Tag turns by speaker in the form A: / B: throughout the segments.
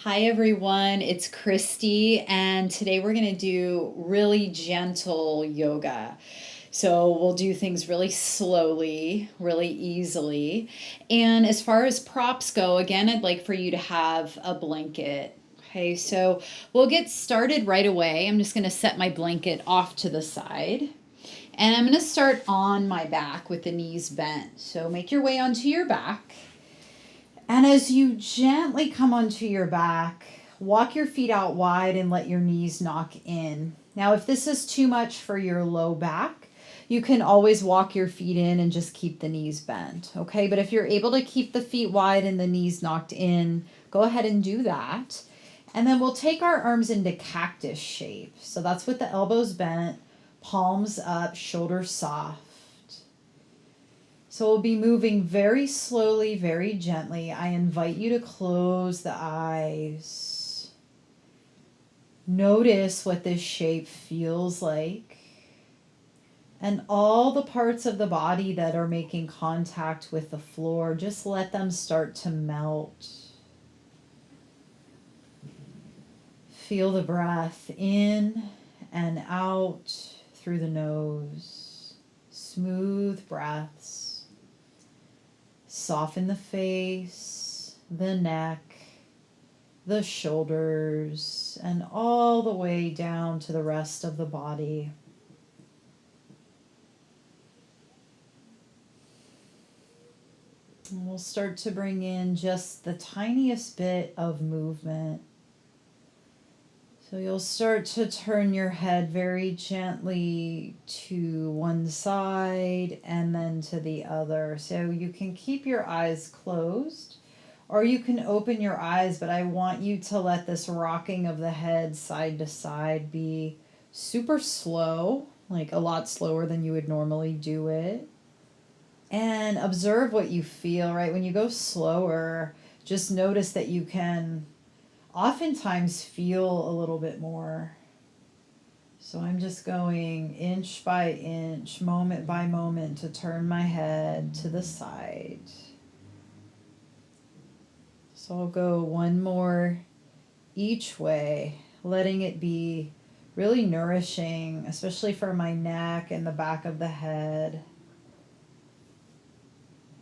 A: Hi everyone, it's Christy, and today we're going to do really gentle yoga. So we'll do things really slowly, really easily. And as far as props go, again, I'd like for you to have a blanket. Okay, so we'll get started right away. I'm just going to set my blanket off to the side. And I'm going to start on my back with the knees bent. So make your way onto your back. And as you gently come onto your back, walk your feet out wide and let your knees knock in. Now, if this is too much for your low back, you can always walk your feet in and just keep the knees bent, okay? But if you're able to keep the feet wide and the knees knocked in, go ahead and do that. And then we'll take our arms into cactus shape. So that's with the elbows bent, palms up, shoulders soft. So we'll be moving very slowly, very gently. I invite you to close the eyes. Notice what this shape feels like. And all the parts of the body that are making contact with the floor, just let them start to melt. Feel the breath in and out through the nose. Smooth breaths. Soften the face, the neck, the shoulders, and all the way down to the rest of the body. And we'll start to bring in just the tiniest bit of movement. So you'll start to turn your head very gently to one side and then to the other. So you can keep your eyes closed or you can open your eyes, but I want you to let this rocking of the head side to side be super slow, like a lot slower than you would normally do it. And observe what you feel, right? When you go slower, just notice that you can oftentimes feel a little bit more. So I'm just going inch by inch, moment by moment to turn my head to the side. So I'll go one more each way, letting it be really nourishing, especially for my neck and the back of the head.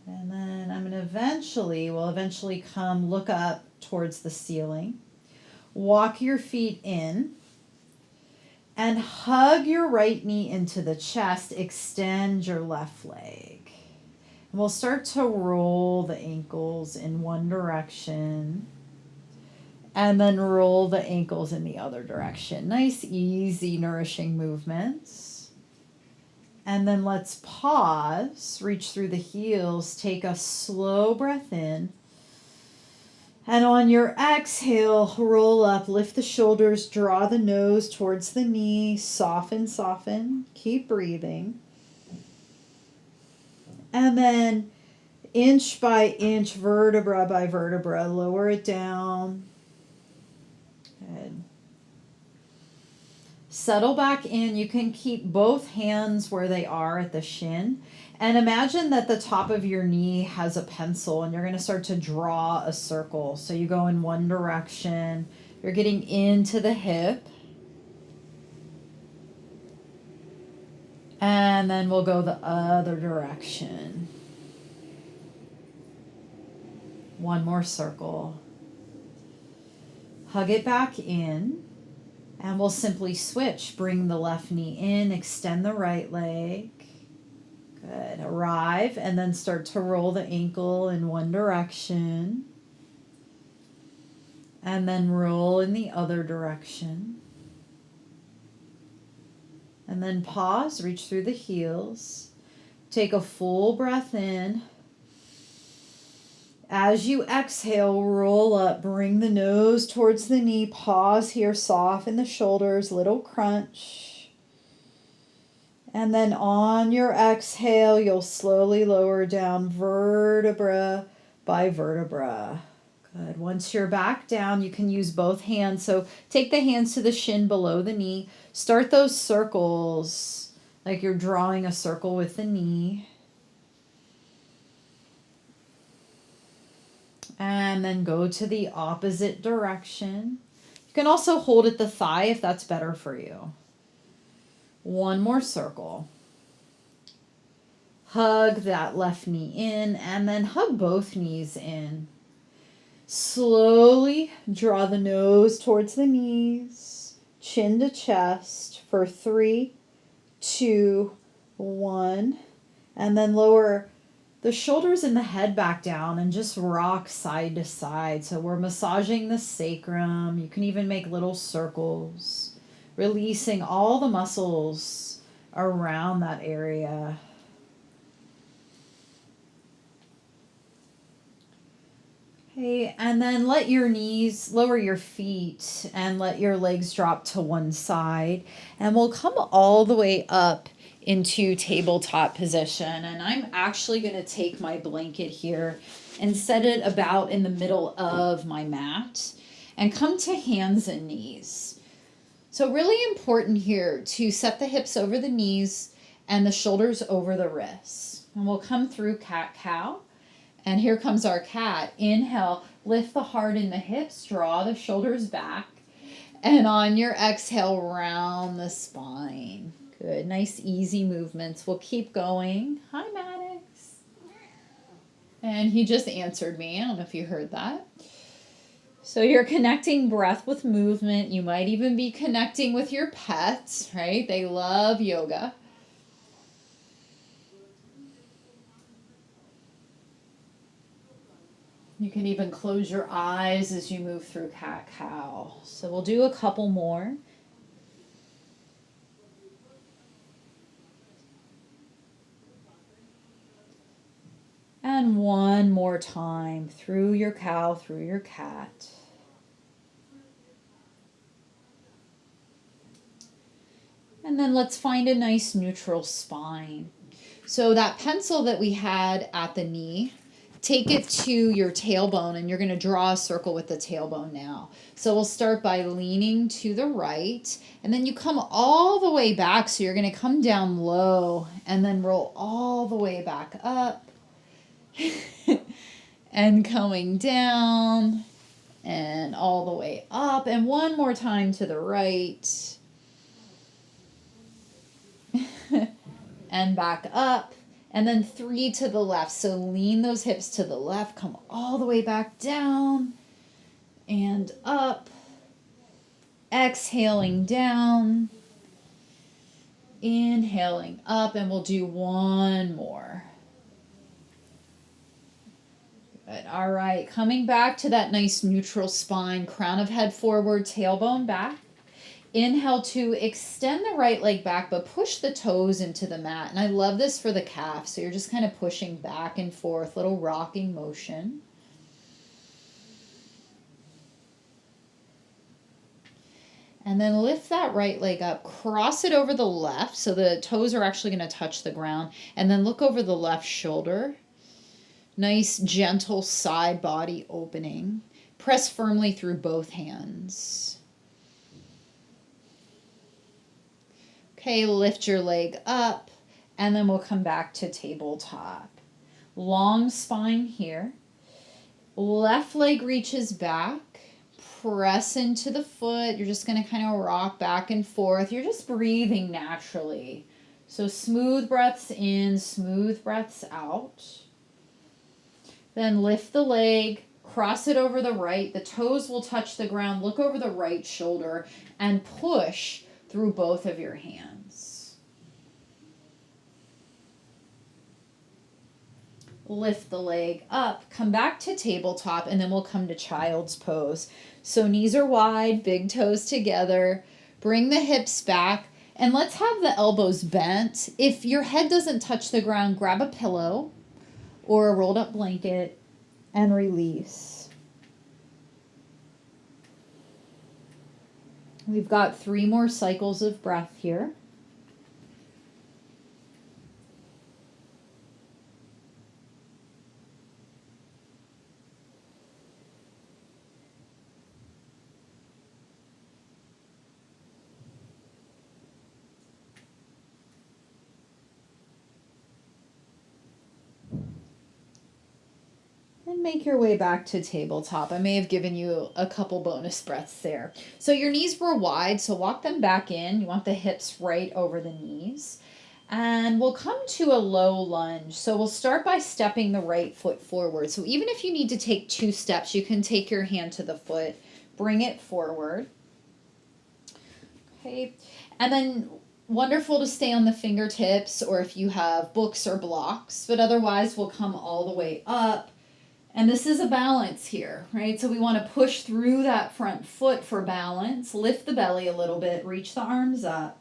A: And then I'm going to eventually come look up towards the ceiling. Walk your feet in and hug your right knee into the chest. Extend your left leg. And we'll start to roll the ankles in one direction and then roll the ankles in the other direction. Nice, easy, nourishing movements. And then let's pause, reach through the heels, take a slow breath in. And on your exhale, roll up, lift the shoulders, draw the nose towards the knee, soften, soften, keep breathing. And then inch by inch, vertebra by vertebra, lower it down. Good. Settle back in. You can keep both hands where they are at the shin. And imagine that the top of your knee has a pencil and you're going to start to draw a circle. So you go in one direction. You're getting into the hip. And then we'll go the other direction. One more circle. Hug it back in. And we'll simply switch. Bring the left knee in, extend the right leg. Good. Arrive and then start to roll the ankle in one direction. And then roll in the other direction. And then pause, reach through the heels. Take a full breath in. As you exhale, roll up, bring the nose towards the knee, pause here, soften the shoulders, little crunch. And then on your exhale, you'll slowly lower down vertebra by vertebra. Good. Once you're back down, you can use both hands. So take the hands to the shin below the knee. Start those circles like you're drawing a circle with the knee. And then go to the opposite direction. You can also hold at the thigh if that's better for you. One more circle. Hug that left knee in and then hug both knees in. Slowly draw the nose towards the knees, chin to chest for 3, 2, 1. And then lower the shoulders and the head back down and just rock side to side. So we're massaging the sacrum. You can even make little circles, releasing all the muscles around that area. Okay, and then let your knees, lower your feet, and let your legs drop to one side. And we'll come all the way up into tabletop position. And I'm actually going to take my blanket here and set it about in the middle of my mat and come to hands and knees. So really important here to set the hips over the knees and the shoulders over the wrists. And we'll come through cat-cow. And here comes our cat. Inhale, lift the heart in the hips, draw the shoulders back. And on your exhale, round the spine. Good, nice easy movements. We'll keep going. Hi, Maddox. And he just answered me. I don't know if you heard that. So you're connecting breath with movement. You might even be connecting with your pets, right? They love yoga. You can even close your eyes as you move through cat-cow. So we'll do a couple more. And one more time through your cow, through your cat. And then let's find a nice neutral spine. So that pencil that we had at the knee, take it to your tailbone and you're going to draw a circle with the tailbone now. So we'll start by leaning to the right and then you come all the way back. So you're going to come down low and then roll all the way back up and coming down and all the way up. And one more time to the right and back up. And then 3 to the left. So lean those hips to the left. Come all the way back down and up. Exhaling down. Inhaling up. And we'll do one more. Good. All right. Coming back to that nice neutral spine. Crown of head forward, tailbone back. Inhale to extend the right leg back, but push the toes into the mat. And I love this for the calf. So you're just kind of pushing back and forth, little rocking motion. And then lift that right leg up, cross it over the left. So the toes are actually going to touch the ground. And then look over the left shoulder. Nice, gentle side body opening. Press firmly through both hands. Okay, lift your leg up, and then we'll come back to tabletop. Long spine here. Left leg reaches back. Press into the foot. You're just going to kind of rock back and forth. You're just breathing naturally. So smooth breaths in, smooth breaths out. Then lift the leg, cross it over the right. The toes will touch the ground. Look over the right shoulder and push through both of your hands. Lift the leg up, come back to tabletop, and then we'll come to child's pose. So knees are wide, big toes together. Bring the hips back, and let's have the elbows bent. If your head doesn't touch the ground, grab a pillow or a rolled up blanket and release. We've got 3 more cycles of breath here. And make your way back to tabletop. I may have given you a couple bonus breaths there. So your knees were wide, so walk them back in. You want the hips right over the knees. And we'll come to a low lunge. So we'll start by stepping the right foot forward. So even if you need to take 2 steps, you can take your hand to the foot, bring it forward. Okay. And then wonderful to stay on the fingertips, or if you have books or blocks, but otherwise we'll come all the way up. And this is a balance here, right? So we want to push through that front foot for balance, lift the belly a little bit, reach the arms up.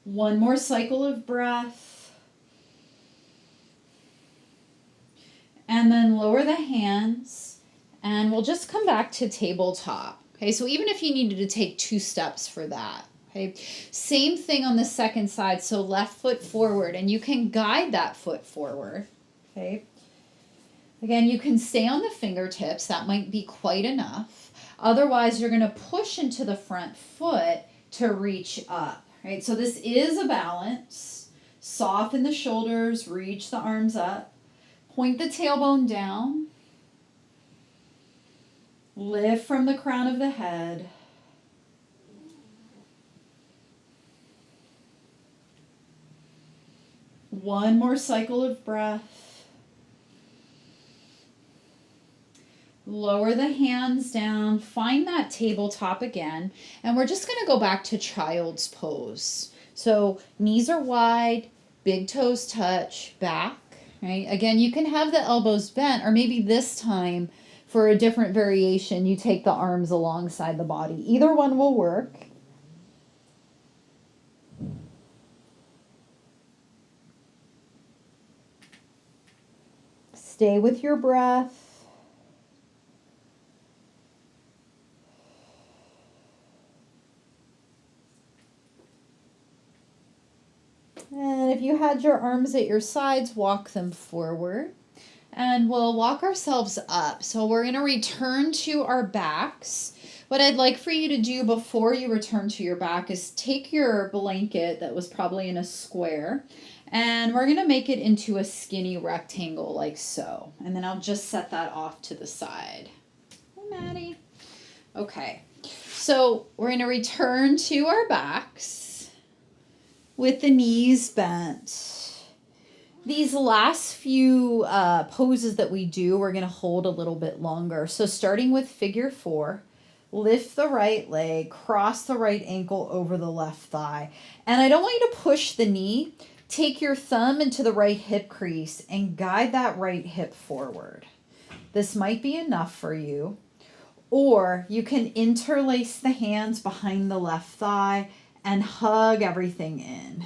A: One more cycle of breath. And then lower the hands, and we'll just come back to tabletop. Okay, so even if you needed to take 2 steps for that. Okay, same thing on the second side. So left foot forward, and you can guide that foot forward. Okay, again, you can stay on the fingertips. That might be quite enough. Otherwise, you're going to push into the front foot to reach up. Right, so this is a balance. Soften the shoulders, reach the arms up. Point the tailbone down. Lift from the crown of the head. One more cycle of breath. Lower the hands down. Find that tabletop again. And we're just going to go back to child's pose. So knees are wide, big toes touch, back. Right? Again, you can have the elbows bent, or maybe this time for a different variation, you take the arms alongside the body. Either one will work. Stay with your breath. And if you had your arms at your sides, walk them forward. And we'll walk ourselves up. So we're going to return to our backs. What I'd like for you to do before you return to your back is take your blanket that was probably in a square, and we're going to make it into a skinny rectangle like so. And then I'll just set that off to the side. Hey, Maddie. Okay. So we're going to return to our backs with the knees bent. These last few poses that we do, we're going to hold a little bit longer. So starting with figure 4, lift the right leg, cross the right ankle over the left thigh. And I don't want you to push the knee. Take your thumb into the right hip crease and guide that right hip forward. This might be enough for you. Or you can interlace the hands behind the left thigh and hug everything in.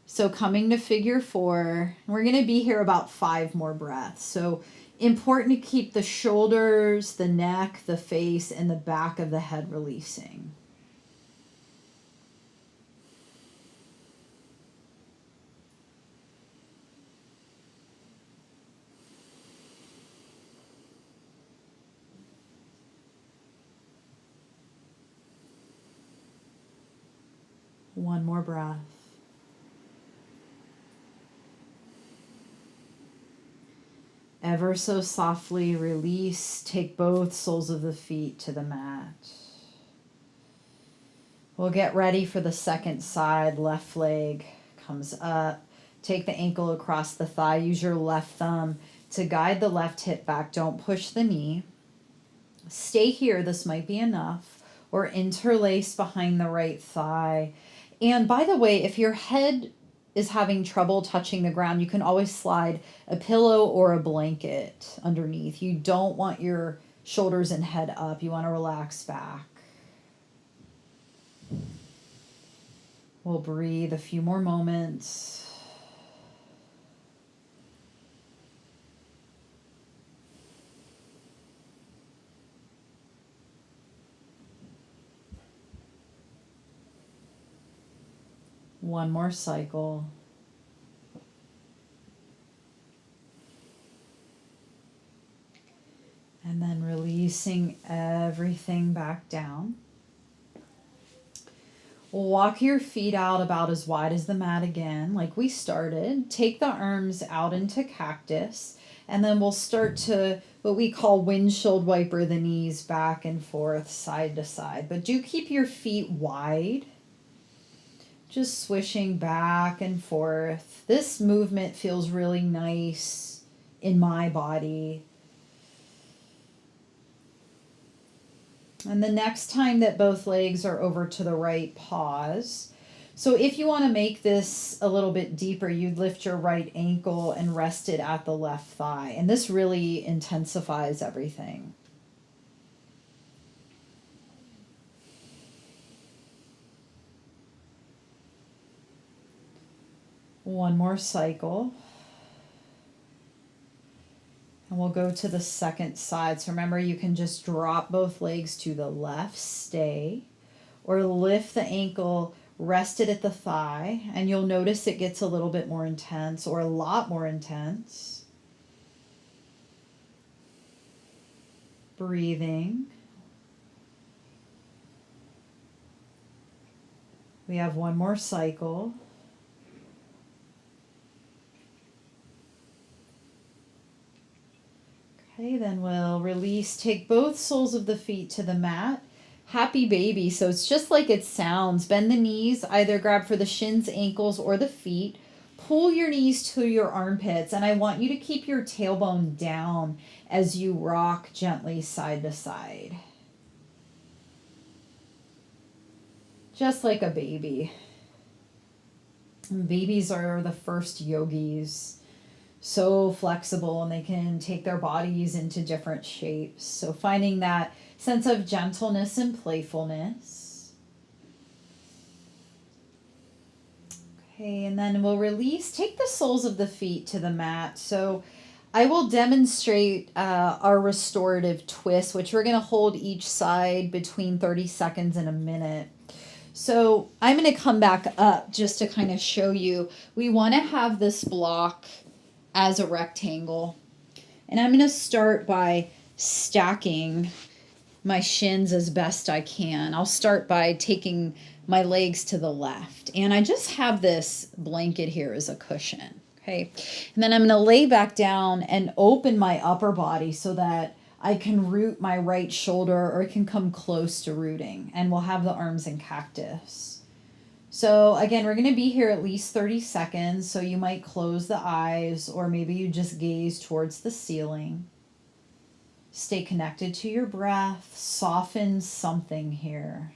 A: So coming to figure 4, we're going to be here about 5 more breaths. So important to keep the shoulders, the neck, the face, and the back of the head releasing. One more breath. Ever so softly release, take both soles of the feet to the mat. We'll get ready for the second side. Left leg comes up. Take the ankle across the thigh. Use your left thumb to guide the left hip back. Don't push the knee. Stay here. This might be enough. Or interlace behind the right thigh. And by the way, if your head is having trouble touching the ground, you can always slide a pillow or a blanket underneath. You don't want your shoulders and head up. You want to relax back. We'll breathe a few more moments. One more cycle. And then releasing everything back down. Walk your feet out about as wide as the mat again, like we started. Take the arms out into cactus, and then we'll start to what we call windshield wiper the knees back and forth, side to side. But do keep your feet wide, just swishing back and forth. This movement feels really nice in my body. And the next time that both legs are over to the right, pause. So if you want to make this a little bit deeper, you'd lift your right ankle and rest it at the left thigh. And this really intensifies everything. One more cycle. And we'll go to the second side. So remember, you can just drop both legs to the left, stay, or lift the ankle, rest it at the thigh, and you'll notice it gets a little bit more intense or a lot more intense. Breathing. We have one more cycle. Okay, then we'll release. Take both soles of the feet to the mat. Happy baby. So it's just like it sounds. Bend the knees, either grab for the shins, ankles, or the feet. Pull your knees to your armpits, and I want you to keep your tailbone down as you rock gently side to side. Just like a baby. And babies are the first yogis. So flexible, and they can take their bodies into different shapes. So finding that sense of gentleness and playfulness. Okay, and then we'll release. Take the soles of the feet to the mat. So I will demonstrate our restorative twist, which we're going to hold each side between 30 seconds and a minute. So I'm going to come back up just to kind of show you. We want to have this block as a rectangle. And I'm going to start by stacking my shins as best I can. I'll start by taking my legs to the left. And I just have this blanket here as a cushion. Okay. And then I'm going to lay back down and open my upper body so that I can root my right shoulder, or it can come close to rooting. And we'll have the arms in cactus. So again, we're going to be here at least 30 seconds. So you might close the eyes, or maybe you just gaze towards the ceiling. Stay connected to your breath. Soften something here.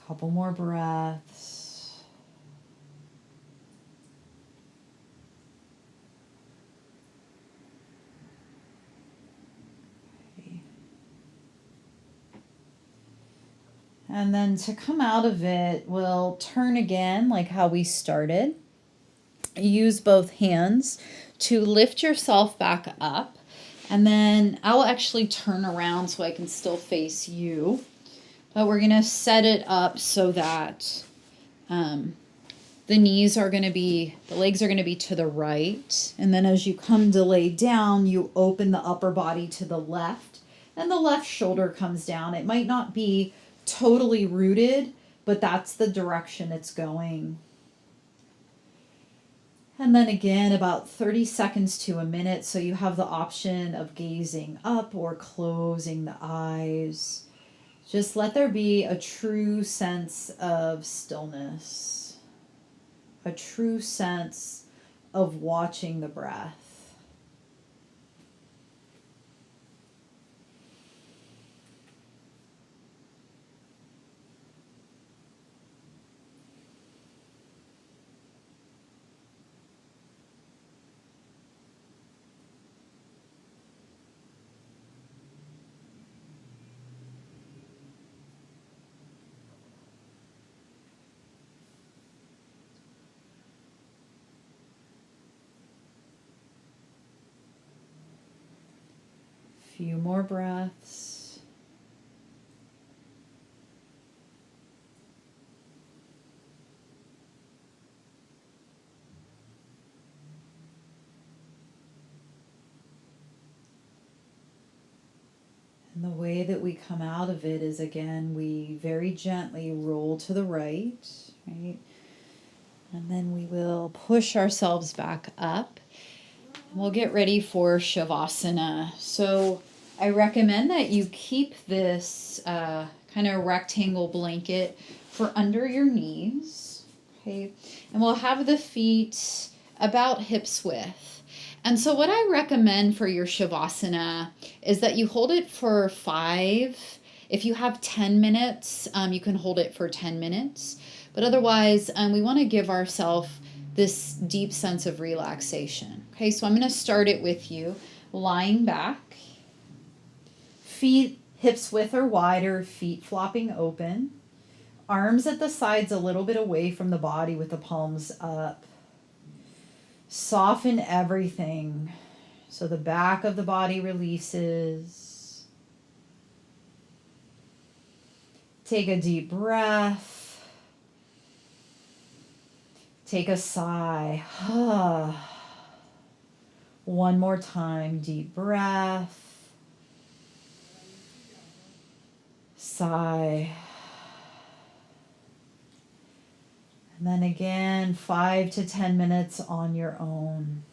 A: Couple more breaths. Okay. And then to come out of it, we'll turn again like how we started. Use both hands to lift yourself back up. And then I'll actually turn around so I can still face you. But we're going to set it up so that the legs are going to be to the right. And then as you come to lay down, you open the upper body to the left. And the left shoulder comes down. It might not be totally rooted, but that's the direction it's going. And then again, about 30 seconds to a minute. So you have the option of gazing up or closing the eyes. Just let there be a true sense of stillness, a true sense of watching the breath. Few more breaths. And the way that we come out of it is, again, we very gently roll to the right, right? And then we will push ourselves back up. We'll get ready for Shavasana. So I recommend that you keep this kind of rectangle blanket for under your knees. Okay. And we'll have the feet about hips width. And so what I recommend for your Shavasana is that you hold it for 5. If you have 10 minutes, you can hold it for 10 minutes. But otherwise, we want to give ourselves this deep sense of relaxation. Okay, so I'm going to start it with you lying back, feet hips width or wider, feet flopping open, arms at the sides a little bit away from the body with the palms up. Soften everything so the back of the body releases. Take a deep breath. Take a sigh. One more time, deep breath. Sigh. And then again, 5 to 10 minutes on your own.